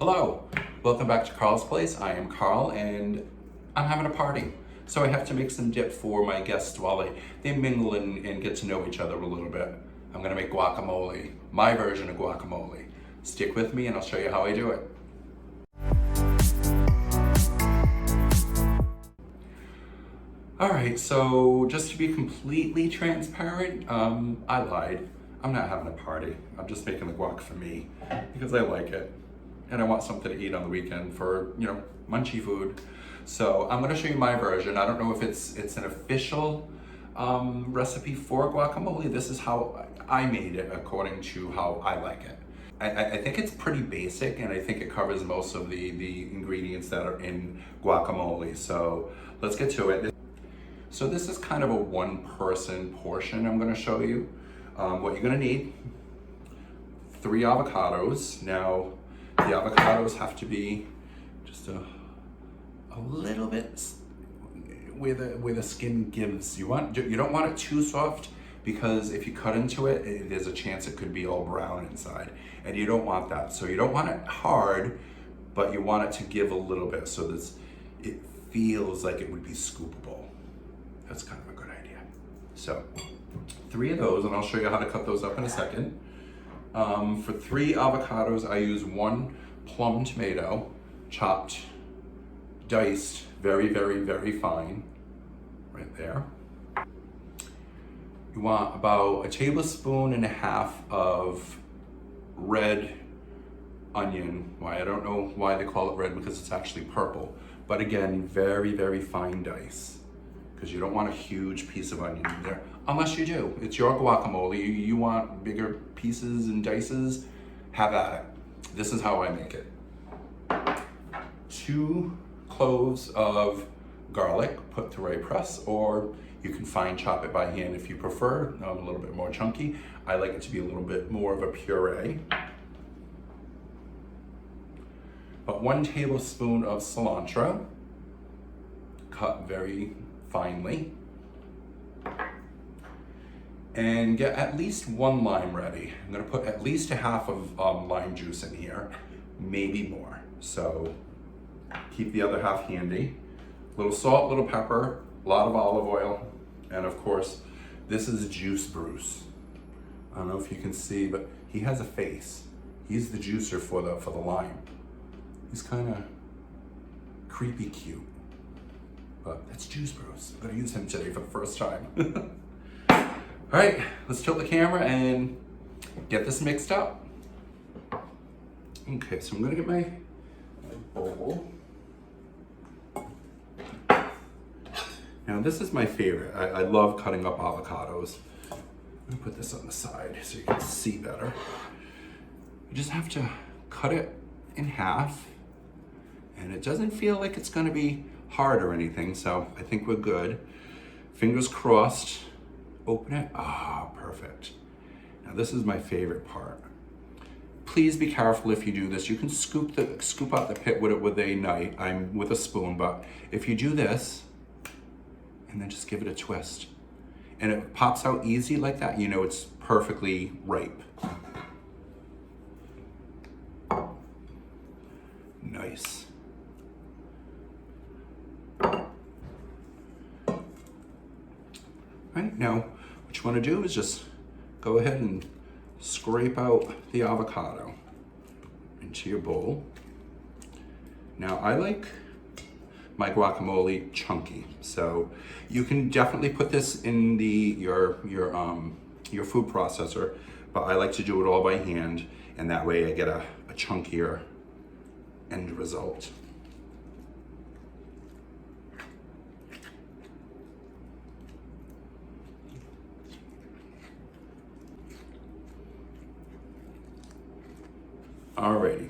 Hello, welcome back to Carl's Place. I am Carl and I'm having a party. So I have to make some dip for my guests while they mingle and get to know each other a little bit. I'm gonna make guacamole, my version of guacamole. Stick with me and I'll show you how I do it. All right, so just to be completely transparent, I lied. I'm not having a party. I'm just making the guac for me because I like it. And I want something to eat on the weekend for, munchie food. So I'm gonna show you my version. I don't know if it's an official recipe for guacamole. This is how I made it according to how I like it. I think it's pretty basic and I think it covers most of the ingredients that are in guacamole. So let's get to it. So this is kind of a one-person portion I'm gonna show you. What you're gonna need, 3 avocados. Now, the avocados have to be just a little bit where the skin gives. You don't want it too soft because if you cut into it, there's a chance it could be all brown inside, and you don't want that. So you don't want it hard, but you want it to give a little bit so it feels like it would be scoopable. That's kind of a good idea. So 3 of those, and I'll show you how to cut those up in a second. For 3 avocados, I use 1 plum tomato, chopped, diced, very, very, very fine, right there. You want about 1.5 tablespoons of red onion. Why, I don't know why they call it red because it's actually purple. But again, very, very fine dice, because you don't want a huge piece of onion in there. Unless you do. It's your guacamole. You want bigger pieces and dices, have at it. This is how I make it. 2 cloves of garlic put through a press, or you can fine chop it by hand if you prefer. A little bit more chunky. I like it to be a little bit more of a puree. But 1 tablespoon of cilantro, cut very finely. And get at least 1 lime ready. I'm gonna put at least 1/2 of lime juice in here, maybe more. So keep the other half handy. Little salt, little pepper, a lot of olive oil, and of course, this is Juice Bruce. I don't know if you can see, but he has a face. He's the juicer for the lime. He's kind of creepy cute, but that's Juice Bruce. I'm gonna use him today for the first time. All right, let's tilt the camera and get this mixed up. Okay, so I'm gonna get my bowl. Now this is my favorite. I love cutting up avocados. I'm gonna put this on the side so you can see better. You just have to cut it in half, and it doesn't feel like it's gonna be hard or anything, so I think we're good. Fingers crossed. Open it. Perfect. Now this is my favorite part. Please be careful if you do this. You can scoop out the pit with a knife. I'm with a spoon, but if you do this and then just give it a twist and it pops out easy like that, you know it's perfectly ripe. Nice. Right, now what you want to do is just go ahead and scrape out the avocado into your bowl. Now I like my guacamole chunky, so you can definitely put this in your food processor, but I like to do it all by hand, and that way I get a chunkier end result. Alrighty,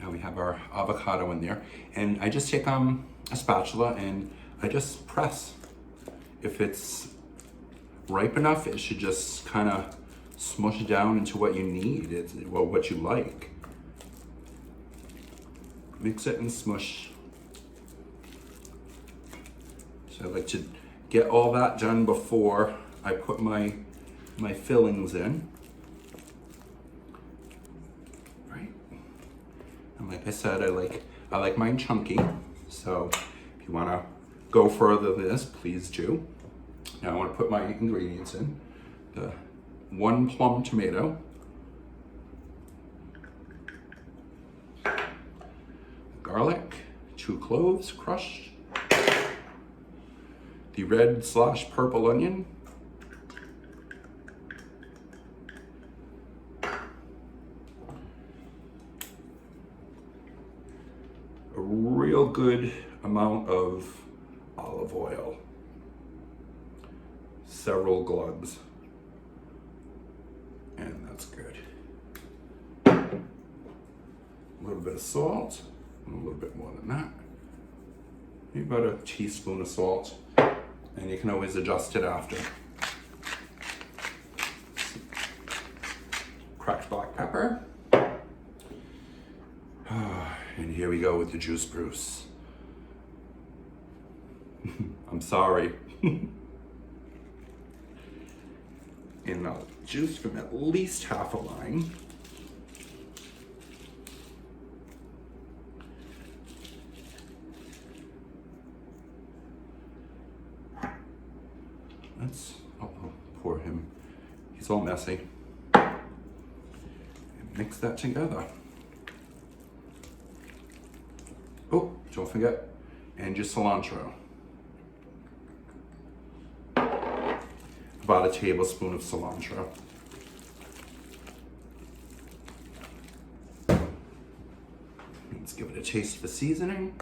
now we have our avocado in there, and I just take a spatula and I just press. If it's ripe enough, it should just kind of smush down into what you need, what you like. Mix it and smush. So I like to get all that done before I put my fillings in. Right? Like I said, I like mine chunky. So if you wanna go further than this, please do. Now I wanna put my ingredients in. The 1 plum tomato, garlic, 2 cloves crushed, the red/purple onion, a real good amount of olive oil, several glugs, and that's good. A little bit of salt, and a little bit more than that. Maybe about a teaspoon of salt, and you can always adjust it after. Cracked black pepper. And here we go with the juice Bruce. I'm sorry. And I'll juice from at least half a lime. I'll pour him. He's all messy. And mix that together. Oh, don't forget, and your cilantro. About a tablespoon of cilantro. Let's give it a taste for seasoning.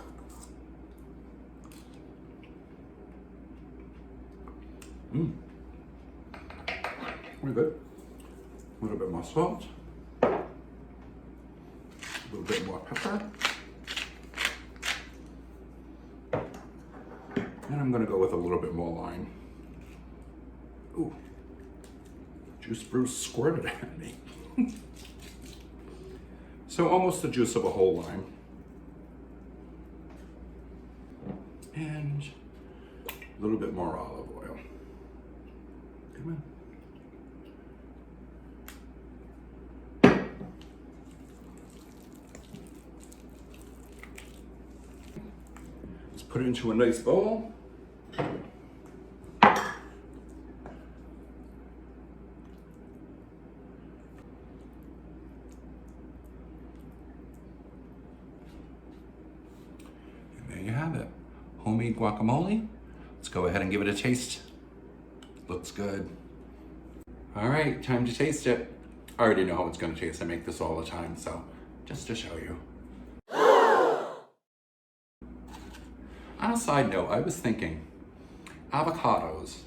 We're good. A little bit more salt. A little bit more pepper. And I'm gonna go with a little bit more lime. Ooh, juice Bruce squirted at me. So almost the juice of a whole lime. And a little bit more olive oil. Come on. Let's put it into a nice bowl. There you have it, homemade guacamole. Let's go ahead and give it a taste. Looks good. All right, time to taste it. I already know how it's gonna taste. I make this all the time, so just to show you. On a side note, I was thinking, avocados.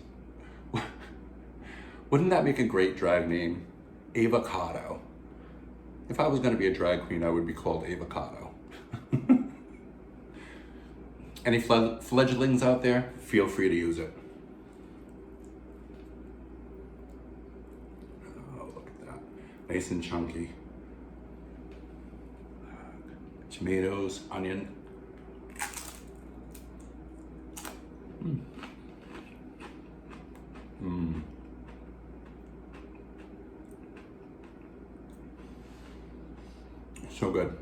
Wouldn't that make a great drag name? Avocado. If I was gonna be a drag queen, I would be called Avocado. Any fledglings out there, feel free to use it. Oh, look at that. Nice and chunky. Tomatoes, onion. So good.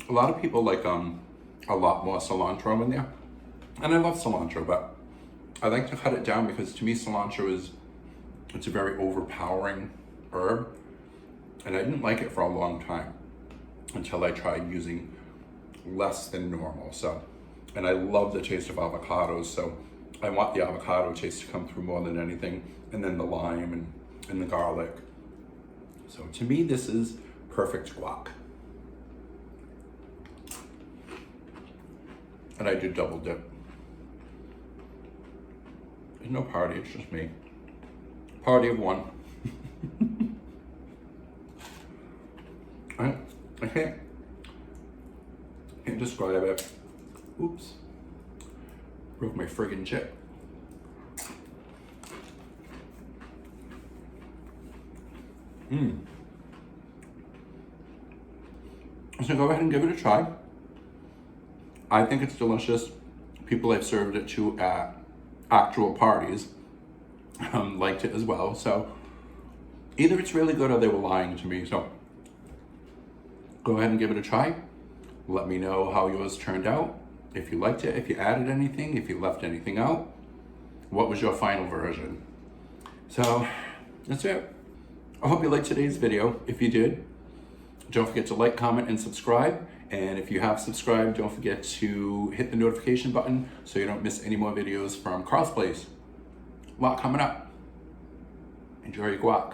A lot of people like a lot more cilantro in there. And I love cilantro, but I like to cut it down because to me cilantro it's a very overpowering herb. And I didn't like it for a long time until I tried using less than normal. And I love the taste of avocados, so I want the avocado taste to come through more than anything, and then the lime and the garlic. So to me, this is perfect guac. And I do double dip. There's no party, it's just me. Party of one. I can't describe it. Oops. Broke my friggin' chip. So go ahead and give it a try. I think it's delicious. People I've served it to at actual parties liked it as well. So either it's really good or they were lying to me. So Go ahead and give it a try. Let me know how yours turned out. If you liked it, if you added anything, if you left anything out. What was your final version? So that's it. I hope you liked today's video. If you did, don't forget to like, comment, and subscribe. And if you have subscribed, don't forget to hit the notification button so you don't miss any more videos from Carl's Place. A lot coming up. Enjoy your guac.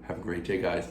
Have a great day, guys.